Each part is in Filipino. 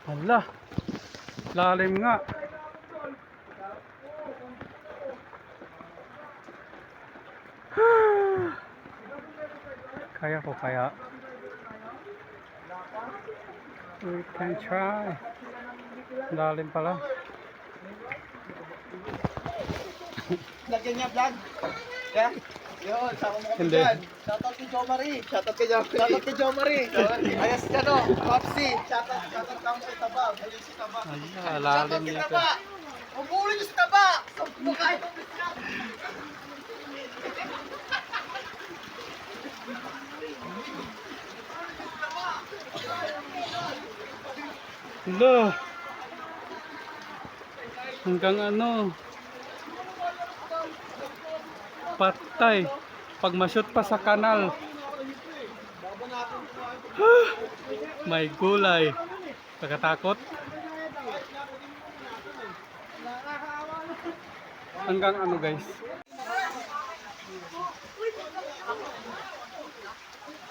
Hala, lalim nga. Kaya ko kaya. We can try. Lalim pala. Lagyan niya vlog. Yeah. Yun, sama mo kami Hindi. dyan. Shoutout kay Jo Marie. Shoutout kay Jo Marie. Shoutout kay Jo Marie. Ayos ka no, Popsi. Shoutout ka mo sa Taba. Galing si Taba. Hala, lalim Shoutout kay dito. Taba. Mabuli niyo si Taba. Mukha ito. Hala. Hanggang ano. Patay. Pag ma-shoot pa sa kanal. May gulay. Pagkatakot. Hanggang ano guys.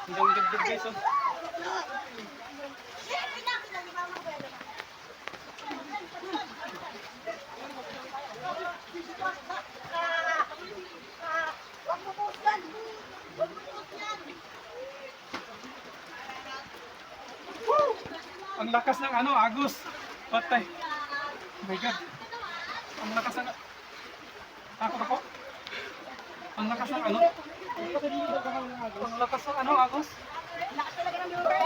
Hanggang dibdib guys oh. Ang lakas ng ano, Agus. Patay. Oh my God. Ang lakas ng... Takot ako. Ang lakas ng ano. Ang lakas ng ano, Agus. Lakas talaga ng lure.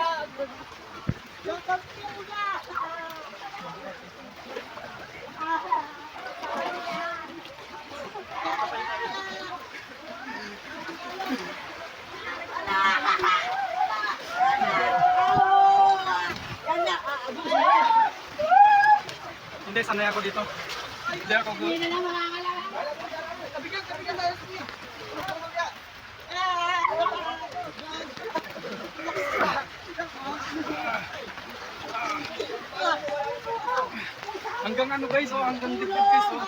Hindi, sanay ako dito. Hindi ako good. Hindi na lang makakalaman. Hanggang ano guys, oh, hanggang dibdib guys, oh.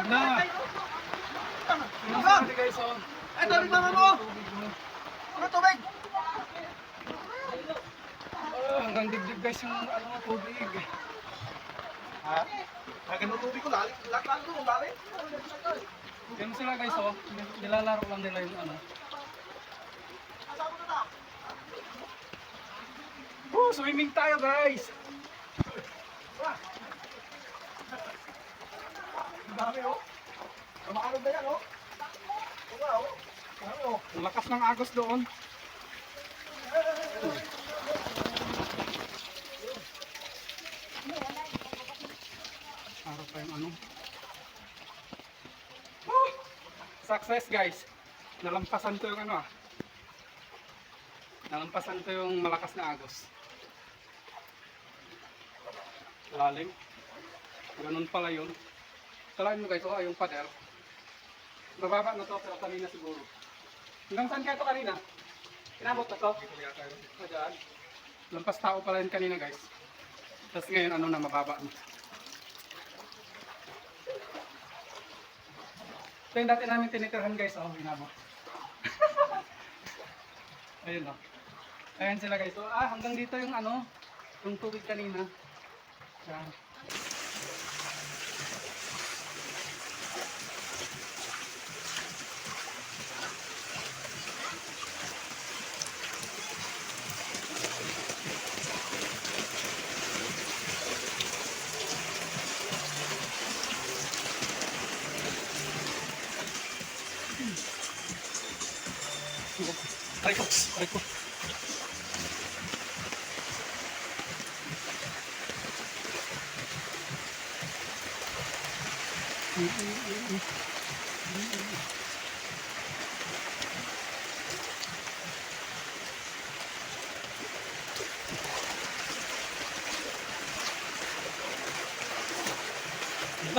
Na. Ano guys, oh. Ay, dami mama mo. Ano tubig? Oh, hanggang dibdib guys yung ano, tubig. Ha? Lagyan mo tubig ko. Lalim ko. Lalim. Yan sila guys, oh. Nilalaro lang nila yung ano. Oh, swimming tayo guys. Dami oh. Kumakalog na yan oh. Wow. Dami oh. Ang lakas ng agos doon. Para pa yung ano. Oh, success guys. Nalampasan ko yung ano ah. Nalampasan ko yung malakas na agos. Lalim. Ganun pala yun. Salain mo guys, oh, yung pader. Mababa na to pero kanina siguro. Hanggang saan kaya to kanina? Inabot na to? Diyan. Lampas tao pala yun kanina guys. Tapos ngayon ano na mababa na. Ito yung dati namin tinitirhan guys, oh, inabot. Ayun oh. Ayan sila guys. So, hanggang dito yung ano, yung tubig kanina. Yan. Aray ko, aray ko.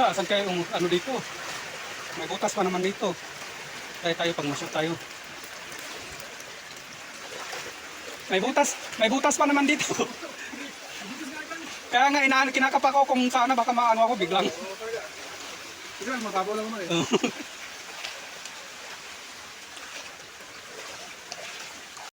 Asan kayo yung ano dito? May butas pa naman dito. Tayo pag masyot tayo. May butas pa naman dito. Kaya nga kinakapa ko kung sana baka maano ako biglang. Ito, mababaw lang naman eh.